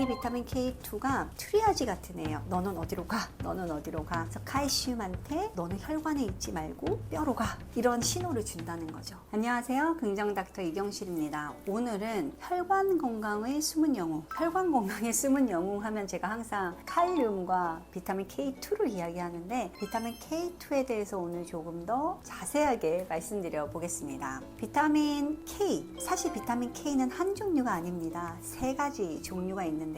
비타민 K2가 트리아지 같은 애예요. 너는 어디로 가? 너는 어디로 가? 그래서 칼슘한테 너는 혈관에 있지 말고 뼈로 가. 이런 신호를 준다는 거죠. 안녕하세요. 긍정 닥터 이경실입니다. 오늘은 혈관 건강의 숨은 영웅. 혈관 건강의 숨은 영웅 하면 제가 항상 칼륨과 비타민 K2를 이야기하는데 비타민 K2에 대해서 오늘 조금 더 자세하게 말씀드려 보겠습니다. 비타민 K, 사실 비타민 K는 한 종류가 아닙니다. 세 가지 종류가 있는데요.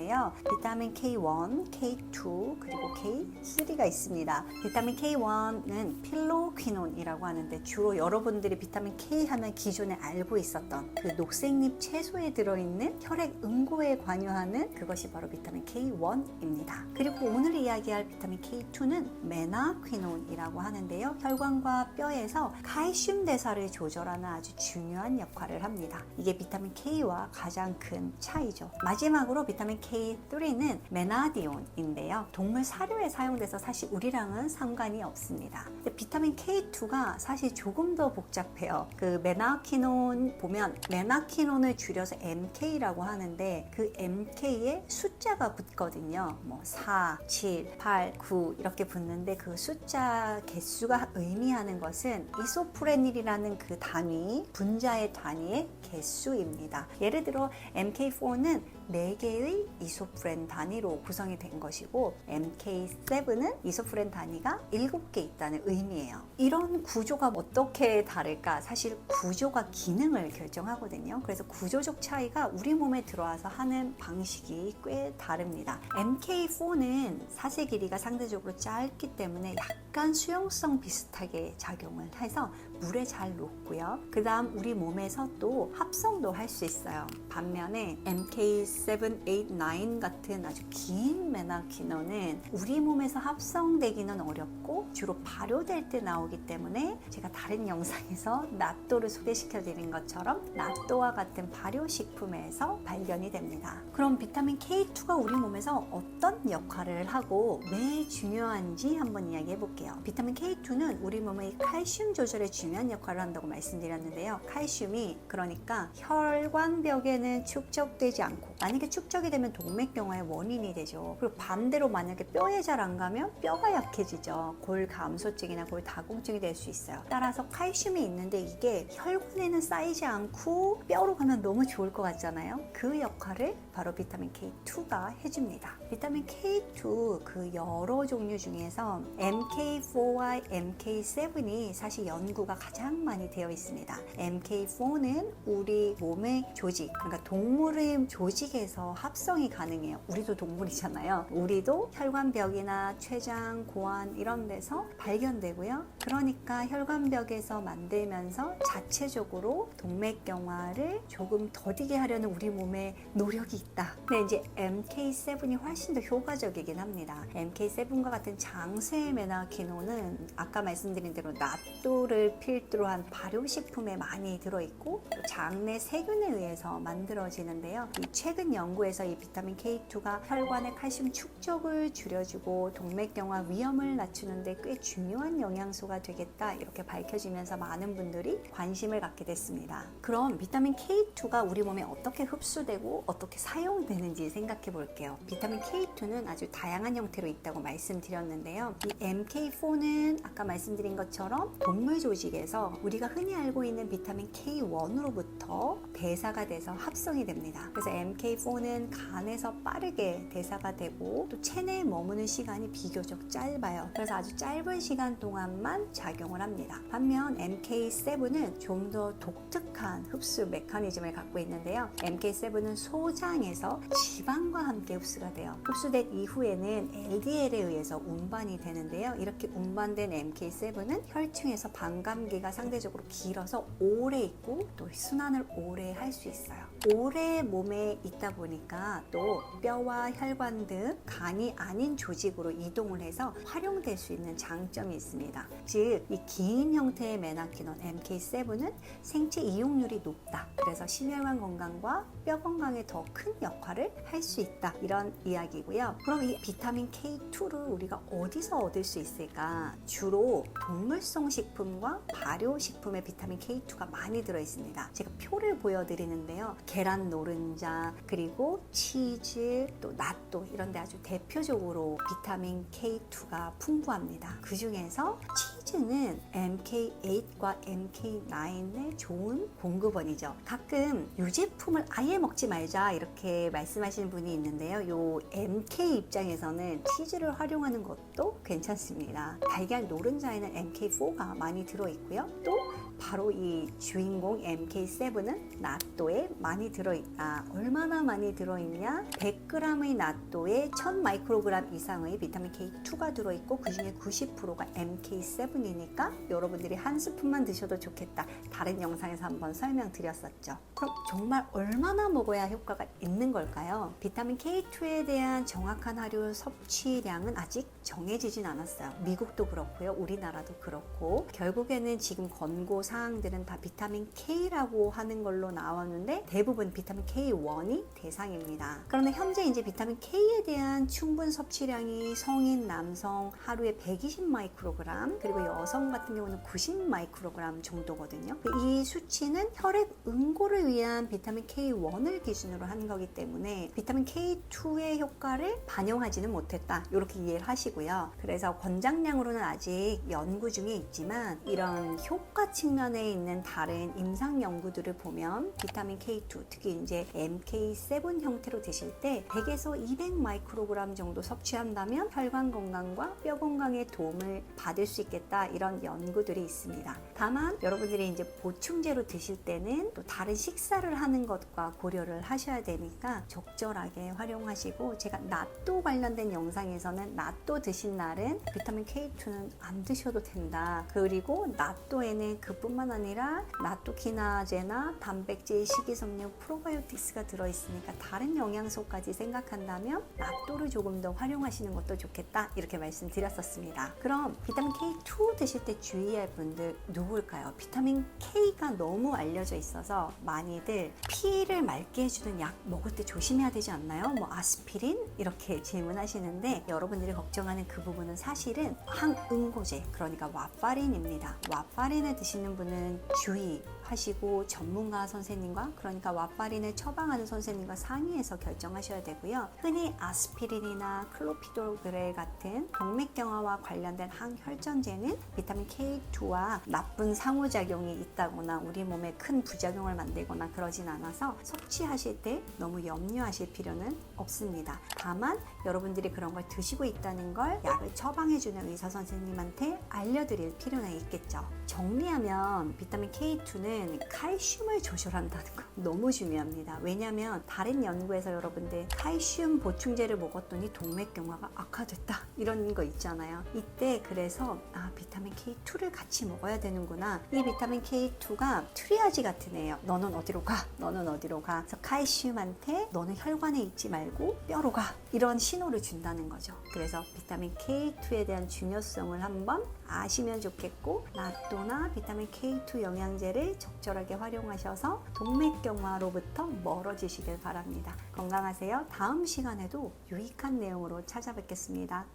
비타민 K1, K2, 그리고 K3가 있습니다. 비타민 K1은 필로퀴논이라고 하는데 주로 여러분들이 비타민 K 하면 기존에 알고 있었던 그 녹색잎 채소에 들어있는 혈액 응고에 관여하는 그것이 바로 비타민 K1입니다. 그리고 오늘 이야기할 비타민 K2는 메나퀴논이라고 하는데요. 혈관과 뼈에서 칼슘 대사를 조절하는 아주 중요한 역할을 합니다. 이게 비타민 K와 가장 큰 차이죠. 마지막으로 비타민 K3는 메나디온인데요. 동물 사료에 사용돼서 사실 우리랑은 상관이 없습니다. 근데 비타민 K2가 사실 조금 더 복잡해요. 그 메나키논 보면 메나키논을 줄여서 MK라고 하는데 그 MK에 숫자가 붙거든요. 뭐 4, 7, 8, 9 이렇게 붙는데 그 숫자 개수가 의미하는 것은 이소프레닐이라는 그 단위, 분자의 단위의 개수입니다. 예를 들어 MK4는 4개의 이소프렌 단위로 구성이 된 것이고 MK7은 이소프렌 단위가 7개 있다는 의미예요. 이런 구조가 어떻게 다를까? 사실 구조가 기능을 결정하거든요. 그래서 구조적 차이가 우리 몸에 들어와서 하는 방식이 꽤 다릅니다. MK4는 사슬 길이가 상대적으로 짧기 때문에 약간 수용성 비슷하게 작용을 해서 물에 잘 녹고요. 그 다음 우리 몸에서 또 합성도 할 수 있어요. 반면에 MK7, 8, 9 같은 아주 긴 메나키논은 우리 몸에서 합성되기는 어렵고 주로 발효될 때 나오기 때문에 제가 다른 영상에서 낫또를 소개시켜 드린 것처럼 낫또와 같은 발효식품에서 발견이 됩니다. 그럼 비타민 K2가 우리 몸에서 어떤 역할을 하고 왜 중요한지 한번 이야기해 볼게요. 비타민 K2는 우리 몸의 칼슘 조절에 중요한 역할을 한다고 말씀드렸는데요. 칼슘이 그러니까 혈관벽에는 축적되지 않고 만약에 축적이 되면 동맥경화의 원인이 되죠. 그리고 반대로 만약에 뼈에 잘 안 가면 뼈가 약해지죠. 골감소증이나 골다공증이 될 수 있어요. 따라서 칼슘이 있는데 이게 혈관에는 쌓이지 않고 뼈로 가면 너무 좋을 것 같잖아요. 그 역할을 바로 비타민 K2가 해줍니다. 비타민 K2 그 여러 종류 중에서 MK4와 MK7이 사실 연구가 가장 많이 되어 있습니다. MK4는 우리 몸의 조직, 그러니까 동물의 조직에서 합성이 가능해요. 우리도 동물이잖아요. 우리도 혈관벽이나 췌장, 고환 이런 데서 발견되고요. 그러니까 혈관벽에서 만들면서 자체적으로 동맥경화를 조금 더디게 하려는 우리 몸에 노력이 있다. 근데 이제 MK7이 훨씬 더 효과적이긴 합니다. MK7과 같은 장세 메나키논은 아까 말씀드린 대로 낫또를 필두로 한 발효식품에 많이 들어있고 장내 세균에 의해서 만들어지는데요. 이 최근 연구에서 이 비타민 K2가 혈관의 칼슘 축적을 줄여주고 동맥경화 위험을 낮추는데 꽤 중요한 영양소가 되겠다 이렇게 밝혀지면서 많은 분들이 관심을 갖게 됐습니다. 그럼 비타민 K2가 우리 몸에 어떻게 흡수되고 어떻게 사용되는지 생각해 볼게요. 비타민 K2는 아주 다양한 형태로 있다고 말씀드렸는데요. 이 MK4는 아까 말씀드린 것처럼 동물 조직에서 우리가 흔히 알고 있는 비타민 K1으로부터 대사가 돼서 합성이 됩니다. 그래서 MK4는 간에서 빠르게 대사가 되고 또 체내에 머무는 시간이 비교적 짧아요. 그래서 아주 짧은 시간 동안만 작용을 합니다. 반면 MK7은 좀 더 독특한 흡수 메커니즘을 갖고 있는데요. MK7은 소장에서 지방과 함께 흡수가 돼요. 흡수된 이후에는 LDL에 의해서 운반이 되는데요. 이렇게 운반된 MK7은 혈중에서 반감기가 상대적으로 길어서 오래 있고 또 순환을 오래 할 수 있어요. 오래 몸에 있다 보니까 또 뼈와 혈관 등 간이 아닌 조직으로 이동을 해서 활용될 수 있는 장점이 있습니다. 즉, 이 긴 형태의 메나키논 MK7은 생체 이용률이 높다. 그래서 심혈관 건강과 뼈 건강에 더 큰 역할을 할 수 있다. 이런 이야기고요. 그럼 이 비타민 K2를 우리가 어디서 얻을 수 있을까? 주로 동물성 식품과 발효식품에 비타민 K2가 많이 들어있습니다. 제가 표를 보여드리는데요. 계란 노른자, 그리고 치즈, 또 낫또 이런 데 아주 대표적으로 비타민 K2가 풍부합니다. 그 중에서 치즈는 MK8과 MK9의 좋은 공급원이죠. 가끔 유제품을 아예 먹지 말자 이렇게 말씀하시는 분이 있는데요. 요 MK 입장에서는 치즈를 활용하는 것도 괜찮습니다. 달걀 노른자에는 MK4가 많이 들어있고요. 또 바로 이 주인공 MK7은 낫또에 많이 들어있다. 얼마나 많이 들어있냐? 100g의 낫또에 1000 마이크로그램 이상의 비타민 K2가 들어있고 그 중에 90%가 MK7이니까 여러분들이 한 스푼만 드셔도 좋겠다. 다른 영상에서 한번 설명드렸었죠. 그럼 정말 얼마나 먹어야 효과가 있는 걸까요? 비타민 K2에 대한 정확한 하루 섭취량은 아직 정해지진 않았어요. 미국도 그렇고요. 우리나라도 그렇고 결국에는 지금 권고 사항들은 다 비타민 K라고 하는 걸로 나왔는데 대부분 비타민 K1이 대상입니다. 그런데 현재 이제 비타민 K에 대한 충분 섭취량이 성인 남성 하루에 120 마이크로그램 그리고 여성 같은 경우는 90 마이크로그램 정도거든요. 이 수치는 혈액 응고를 위한 비타민 K1을 기준으로 한 거기 때문에 비타민 K2의 효과를 반영하지는 못했다. 이렇게 이해를 하시고요. 그래서 권장량으로는 아직 연구 중에 있지만 이런 효과 측면에 있는 다른 임상 연구들을 보면 비타민 K2 특히 이제 MK7 형태로 드실 때 100에서 200 마이크로그램 정도 섭취한다면 혈관 건강과 뼈 건강에 도움을 받을 수 있겠다 이런 연구들이 있습니다. 다만 여러분들이 이제 보충제로 드실 때는 또 다른 식사를 하는 것과 고려를 하셔야 되니까 적절하게 활용하시고 제가 낫또 관련된 영상에서는 낫또 드신 날은 비타민 K2는 안 드셔도 된다. 그리고 낫또에는 그뿐만 아니라 나토키나제나 단백질, 식이섬유, 프로바이오틱스가 들어있으니까 다른 영양소까지 생각한다면 낫또를 조금 더 활용하시는 것도 좋겠다 이렇게 말씀드렸었습니다. 그럼 비타민 K2 드실 때 주의할 분들 누굴까요? 비타민 K가 너무 알려져 있어서 많이들 피를 맑게 해주는 약 먹을 때 조심해야 되지 않나요? 뭐 아스피린? 이렇게 질문하시는데 여러분들이 걱정하는 그 부분은 사실은 항응고제 그러니까 와파린입니다. 와파린을 드시는 분은 주의하시고 전문가 선생님과 그러니까 와파린을 처방하는 선생님과 상의해서 결정하셔야 되고요. 흔히 아스피린이나 클로피도그레 같은 동맥경화와 관련된 항혈전제는 비타민 K2와 나쁜 상호작용이 있다거나 우리 몸에 큰 부작용을 만들거나 그러진 않아서 섭취하실 때 너무 염려하실 필요는 없습니다. 다만 여러분들이 그런 걸 드시고 있다는 걸 약을 처방해주는 의사 선생님한테 알려드릴 필요는 있겠죠. 정리하면 비타민 K2는 칼슘을 조절한다는 거 너무 중요합니다. 왜냐하면 다른 연구에서 여러분들 칼슘 보충제를 먹었더니 동맥경화가 악화됐다 이런 거 있잖아요. 이때 그래서 비타민 K2를 같이 먹어야 되는구나. 이 비타민 K2가 트리아지 같은 애예요. 너는 어디로 가? 너는 어디로 가? 그래서 칼슘한테 너는 혈관에 있지 말고 뼈로 가. 이런 신호를 준다는 거죠. 그래서 비타민 K2에 대한 중요성을 한번 아시면 좋겠고 낫또나 비타민 K2 영양제를 적절하게 활용하셔서 동맥경화로부터 멀어지시길 바랍니다. 건강하세요. 다음 시간에도 유익한 내용으로 찾아뵙겠습니다.